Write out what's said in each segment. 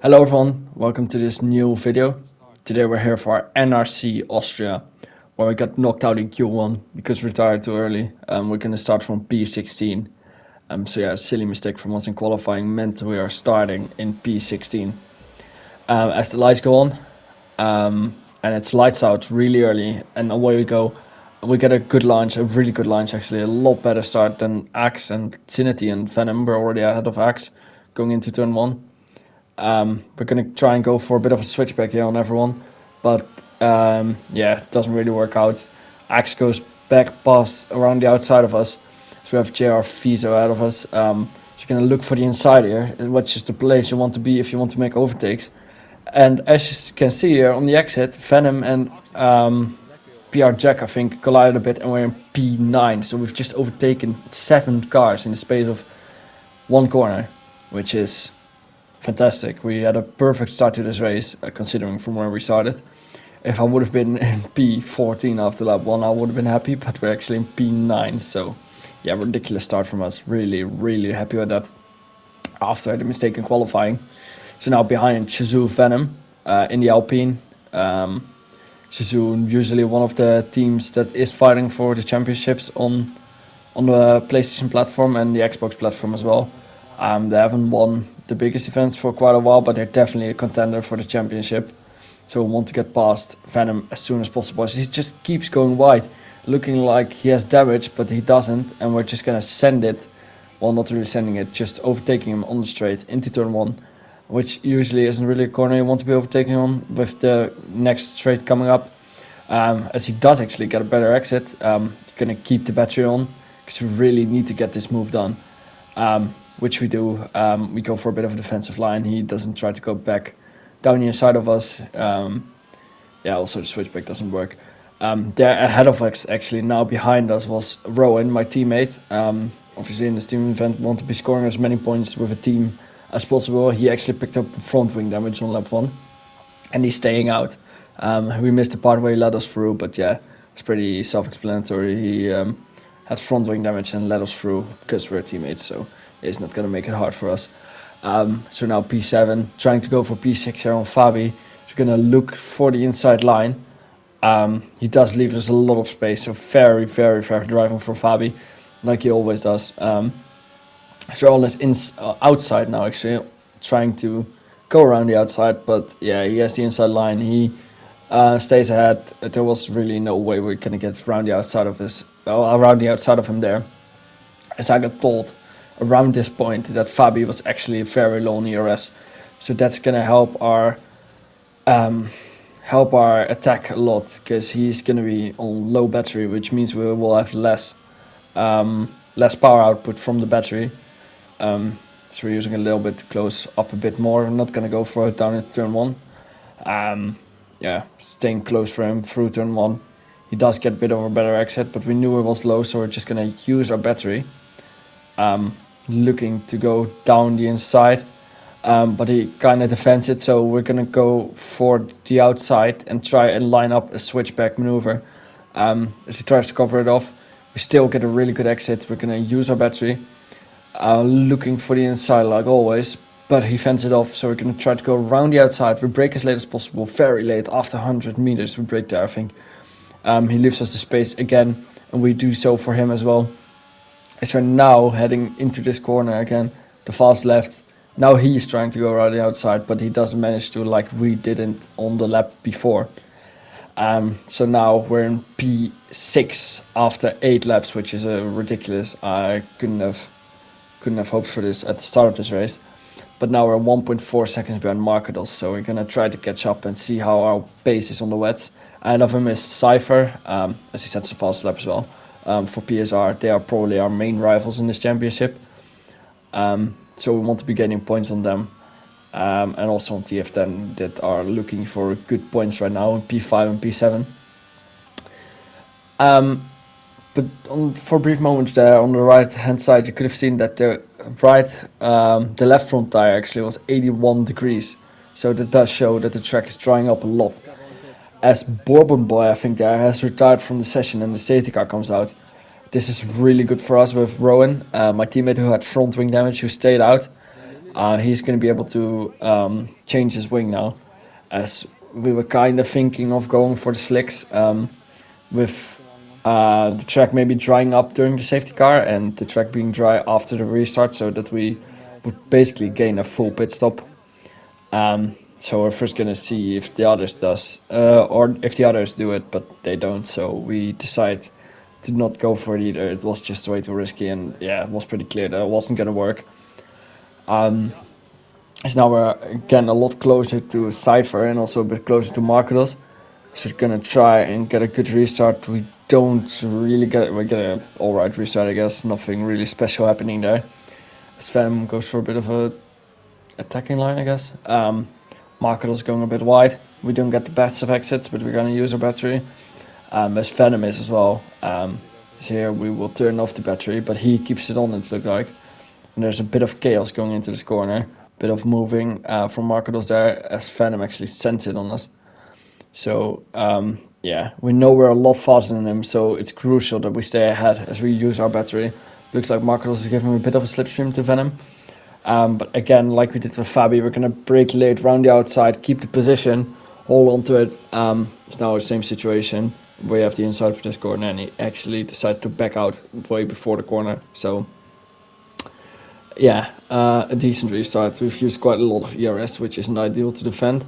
Hello everyone, welcome to this new video. Today we're here for NRC Austria, where we got knocked out in Q1 because we retired too early. We're going to start from P16. So yeah, a silly mistake from us in qualifying meant we are starting in P16. As the lights go on, and it's lights out really early, and away we go. We get a good launch, a really good launch actually, a lot better start than Axe and Trinity and Venom. We're already ahead of Axe going into turn 1. We're going to try and go for a bit of a switchback here on everyone, but yeah, it doesn't really work out. Axe goes back past around the outside of us, so we have JR Fizo out of us. So you're going to look for the inside here, which is the place you want to be if you want to make overtakes. And as you can see here on the exit, Venom and PR Jack, I think, collided a bit, and we're in P9. So we've just overtaken 7 cars in the space of 1 corner, which is fantastic. We had a perfect start to this race, considering from where we started. If I would have been in P14 after lap 1, I would have been happy, but we're actually in P9, so yeah, ridiculous start from us. Really, really happy with that after the mistake in qualifying. So now behind Shizou Venom in the Alpine. Shizou usually one of the teams that is fighting for the championships on the PlayStation platform and the Xbox platform as well. They haven't won the biggest events for quite a while, but they're definitely a contender for the championship. So we want to get past Venom as soon as possible. He just keeps going wide, looking like he has damage, but he doesn't, and we're just gonna send it, well, not really sending it, just overtaking him on the straight into turn 1, which usually isn't really a corner you want to be overtaking on with the next straight coming up. As he does actually get a better exit, gonna keep the battery on because we really need to get this move done. Which we do. We go for a bit of a defensive line. He doesn't try to go back down the inside of us. Yeah, also the switchback doesn't work. There ahead of us, actually, now behind us was Rowan, my teammate. Obviously in this team event, want to be scoring as many points with a team as possible. He actually picked up front wing damage on lap 1, and he's staying out. We missed the part where he led us through, but yeah, it's pretty self-explanatory. He had front wing damage and led us through because we're teammates, so it's not going to make it hard for us. So now P7, trying to go for P6 here on Fabi. He's going to look for the inside line. He does leave us a lot of space, so very, very, very driving for Fabi, like he always does. So all is outside now, actually, trying to go around the outside, but yeah, he has the inside line. He stays ahead. There was really no way we're going to get around the outside of him there. As I got told around this point that Fabi was actually very low on ERS, so that's gonna help our attack a lot, because he's gonna be on low battery, which means we will have less power output from the battery. So we're using a little bit to close up a bit more. I'm not gonna go for it down in turn 1. Yeah, staying close for him through turn 1. He does get a bit of a better exit, but we knew it was low, so we're just gonna use our battery. Looking to go down the inside, but he kind of defends it, so we're gonna go for the outside and try and line up a switchback maneuver. As he tries to cover it off, we still get a really good exit. We're gonna use our battery, looking for the inside like always, but he fends it off, so we're gonna try to go around the outside. We brake as late as possible, very late, after 100 meters we brake there, I think. He leaves us the space again, and we do so for him as well. As we're now heading into this corner again, the fast left. Now he's trying to go around the outside, but he doesn't manage to, like we didn't on the lap before. So now we're in P6 after 8 laps, which is ridiculous. I couldn't have hoped for this at the start of this race. But now we're 1.4 seconds behind Marketals, so we're gonna try to catch up and see how our pace is on the wets. Ahead of him is Cypher, as he sets a fast lap as well. For PSR, they are probably our main rivals in this championship. So we want to be getting points on them. And also on TF10 that are looking for good points right now in P5 and P7. But for a brief moment there on the right hand side, you could have seen that the left front tire actually was 81 degrees. So that does show that the track is drying up a lot. As Bourbon Boy, I think, there has retired from the session and the safety car comes out. This is really good for us with Rowan, my teammate who had front wing damage, who stayed out. He's going to be able to change his wing now, as we were kind of thinking of going for the slicks with the track maybe drying up during the safety car and the track being dry after the restart, so that we would basically gain a full pit stop. So we're first gonna see if the others does, or if the others do it, but they don't. So we decide to not go for it either. It was just way too risky, and yeah, it was pretty clear that it wasn't gonna work. As now we're again a lot closer to Cypher and also a bit closer to Marketos. So we're gonna try and get a good restart. We don't really get it. We get a alright restart, I guess. Nothing really special happening there. As Venom goes for a bit of a attacking line, I guess. Marketos going a bit wide. We don't get the best of exits, but we're gonna use our battery. As Venom is as well. So here we will turn off the battery, but he keeps it on, it looks like. And there's a bit of chaos going into this corner. Bit of moving from Marketos there, as Venom actually sends it on us. So yeah, we know we're a lot faster than him, so it's crucial that we stay ahead as we use our battery. Looks like Marketos is giving a bit of a slipstream to Venom. But again, like we did with Fabi, we're going to brake late, round the outside, keep the position, hold on to it. It's now the same situation. We have the inside for this corner, and he actually decides to back out way before the corner. So yeah, a decent restart. We've used quite a lot of ERS, which isn't ideal to defend.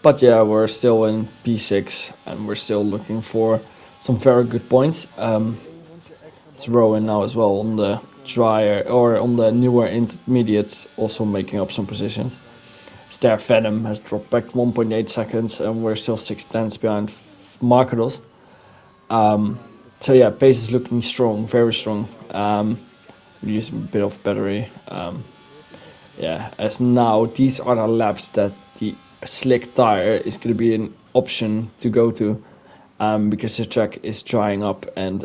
But yeah, we're still in P6, and we're still looking for some very good points. It's Rowan now as well on the drier, or on the newer intermediates, also making up some positions. Stair Venom has dropped back 1.8 seconds, and we're still 6 tenths behind Marketos. So yeah, pace is looking strong, very strong. We're using a bit of battery. Yeah, as now these are the laps that the slick tire is going to be an option to go to, because the track is drying up and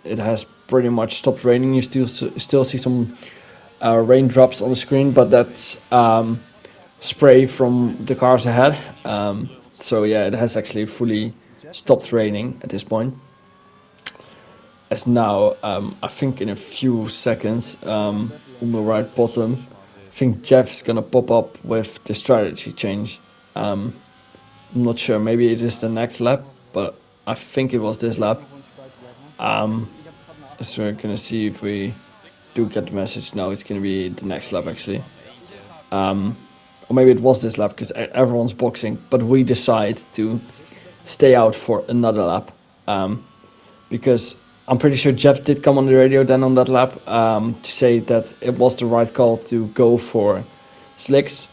it has pretty much stopped raining. You still see some raindrops on the screen, but that's spray from the cars ahead. So yeah, it has actually fully stopped raining at this point. As now, I think in a few seconds, on the right bottom, I think Jeff's gonna pop up with the strategy change. I'm not sure, maybe it is the next lap, but I think it was this lap. So we're gonna see if we do get the message. No, it's gonna be the next lap actually. Or maybe it was this lap because everyone's boxing, but we decide to stay out for another lap, because I'm pretty sure Jeff did come on the radio then on that lap to say that it was the right call to go for slicks,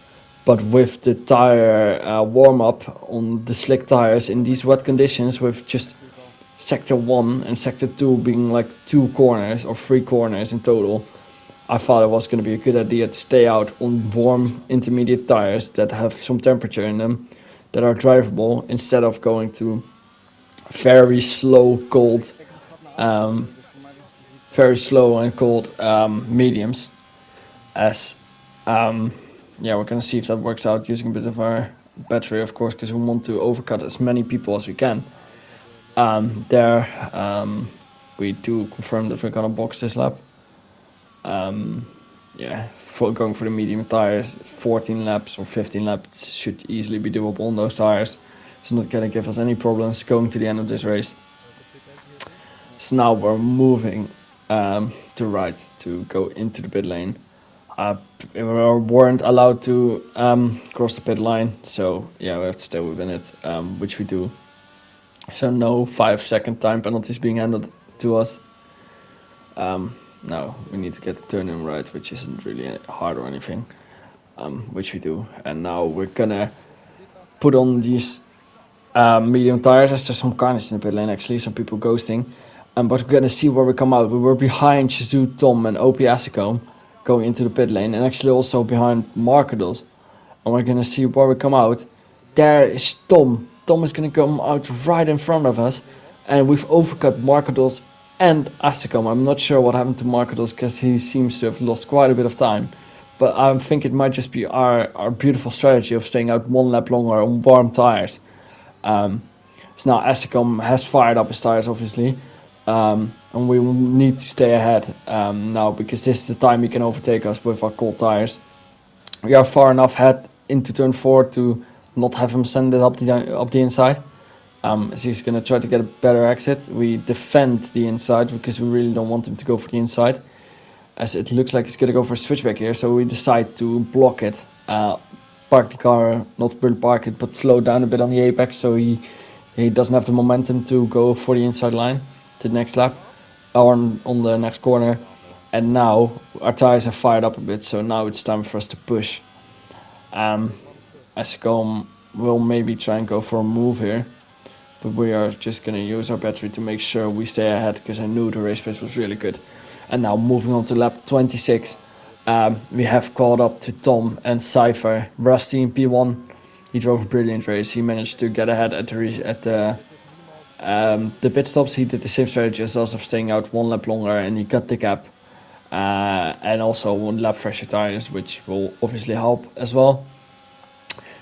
but with the tire warm-up on the slick tires in these wet conditions, with just sector 1 and sector 2 being like 2 corners or 3 corners in total, I thought it was going to be a good idea to stay out on warm intermediate tires that have some temperature in them, that are drivable, instead of going to very slow cold mediums. As yeah, we're gonna see if that works out using a bit of our battery, of course, because we want to overcut as many people as we can. We do confirm that we're gonna box this lap. Yeah, going for the medium tires, 14 laps or 15 laps should easily be doable on those tires. It's not gonna give us any problems going to the end of this race. So now we're moving to right to go into the pit lane. We weren't allowed to cross the pit line, so yeah, we have to stay within it, which we do. So no 5-second time penalties being handed to us. Now we need to get the turn in right, which isn't really hard or anything, which we do. And now we're gonna put on these medium tires, as there's some carnage in the pit lane actually, some people ghosting. But we're gonna see where we come out. We were behind Shizou, Tom and OP Asicom going into the pit lane, and actually also behind Markedos. And we're gonna see where we come out. There is Tom. Tom is gonna come out right in front of us, and we've overcut Markedos and Asicom. I'm not sure what happened to Markedos because he seems to have lost quite a bit of time. But I think it might just be our beautiful strategy of staying out 1 lap longer on warm tires. So now Asicom has fired up his tires, obviously. and we will need to stay ahead now, because this is the time he can overtake us with our cold tires. We are far enough ahead into turn 4 to not have him send it up the inside. As he's going to try to get a better exit. We defend the inside because we really don't want him to go for the inside, as it looks like he's going to go for a switchback here, so we decide to block it. Park the car, not really park it, but slow down a bit on the apex, so he doesn't have the momentum to go for the inside line to the next lap, or on the next corner. And now our tires are fired up a bit, so now it's time for us to push. Escom will maybe try and go for a move here, but we are just going to use our battery to make sure we stay ahead, because I knew the race pace was really good. And now moving on to lap 26, we have caught up to Tom and Cypher. Rusty in P1, he drove a brilliant race. He managed to get ahead at the pit stops. He did the same strategy as us of staying out one lap longer, and he cut the gap. And also 1 lap fresher tires, which will obviously help as well.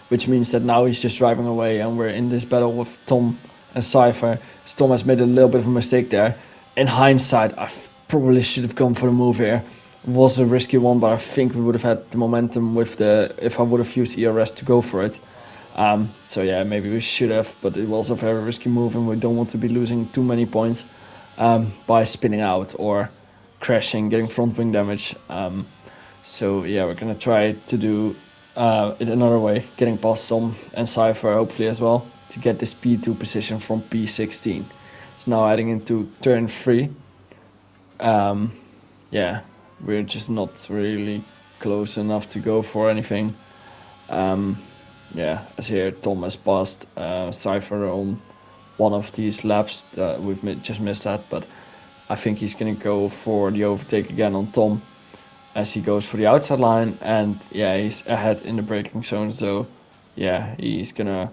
Which means that now he's just driving away, and we're in this battle with Tom and Cypher. Tom has made a little bit of a mistake there. In hindsight, I probably should have gone for the move here. It was a risky one, but I think we would have had the momentum with if I would have used ERS to go for it. So yeah, maybe we should have, but it was a very risky move, and we don't want to be losing too many points by spinning out or crashing, getting front wing damage. So yeah, we're gonna try to do it another way, getting past Tom and Cypher hopefully as well, to get this P2 position from P16. So now heading into turn 3. Yeah, we're just not really close enough to go for anything. Yeah, as here Tom has passed Cypher on one of these laps. We've just missed that, but I think he's gonna go for the overtake again on Tom, as he goes for the outside line, and yeah, he's ahead in the braking zone, so yeah, he's gonna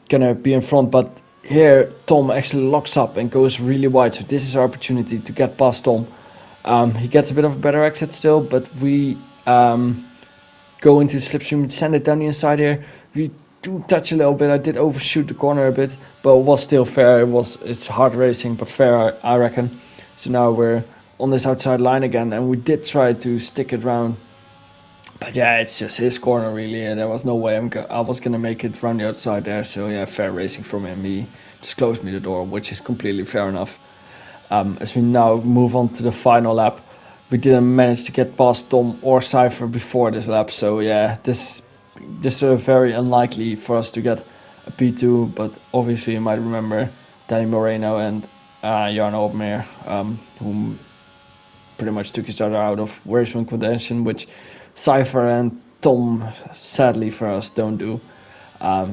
be in front. But here Tom actually locks up and goes really wide, so this is our opportunity to get past Tom. He gets a bit of a better exit still, but we go into the slipstream, send it down the inside here. We do touch a little bit. I did overshoot the corner a bit, but it was still fair. It's hard racing, but fair, I reckon. So now we're on this outside line again, and we did try to stick it round, but yeah, it's just his corner really, and there was no way I was gonna make it round the outside there. So yeah, fair racing from him. He just closed me the door, which is completely fair enough. As we now move on to the final lap, we didn't manage to get past Tom or Cypher before this lap, so yeah, this is very unlikely for us to get a P2, but obviously you might remember Danny Moreno and Jarno Opmeer, who pretty much took each other out of racing contention, which Cypher and Tom, sadly for us, don't do.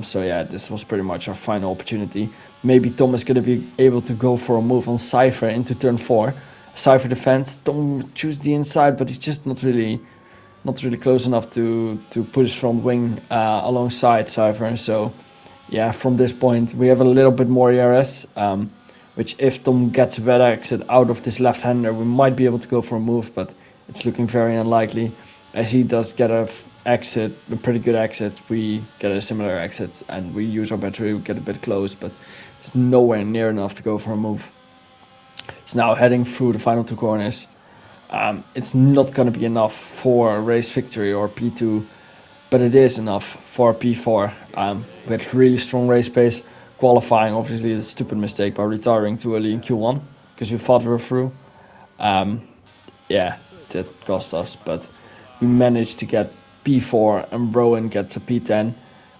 So yeah, this was pretty much our final opportunity. Maybe Tom is going to be able to go for a move on Cypher into turn 4. Cypher defends, Tom chooses the inside, but he's just not really close enough to put his front wing alongside Cypher. So yeah, from this point we have a little bit more ERS, which if Tom gets a better exit out of this left-hander, we might be able to go for a move, but it's looking very unlikely. As he does get a pretty good exit, we get a similar exit, and we use our battery, we get a bit close, but it's nowhere near enough to go for a move. It's now heading through the final 2 corners. It's not going to be enough for a race victory or P2, but it is enough for P4. We had really strong race pace. Qualifying, obviously, a stupid mistake by retiring too early in Q1, because we thought we were through. Yeah, that cost us, but we managed to get P4, and Rowan gets a P10,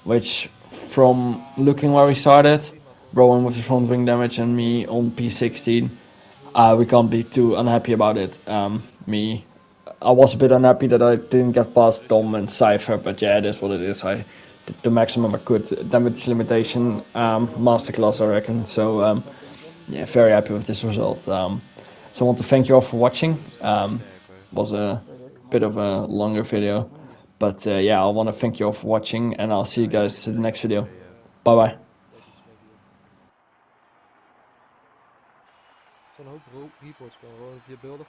which, from looking where we started, Rowan with the front wing damage and me on P16, we can't be too unhappy about it. I was a bit unhappy that I didn't get past Dom and Cypher, but yeah, it is what it is. I did the maximum I could. Damage limitation, masterclass, I reckon. So yeah, very happy with this result. So I want to thank you all for watching. Was a bit of a longer video, but yeah, I want to thank you all for watching, and I'll see you guys in the next video. Bye bye. Zo'n hoop reports komen gewoon op je beelden.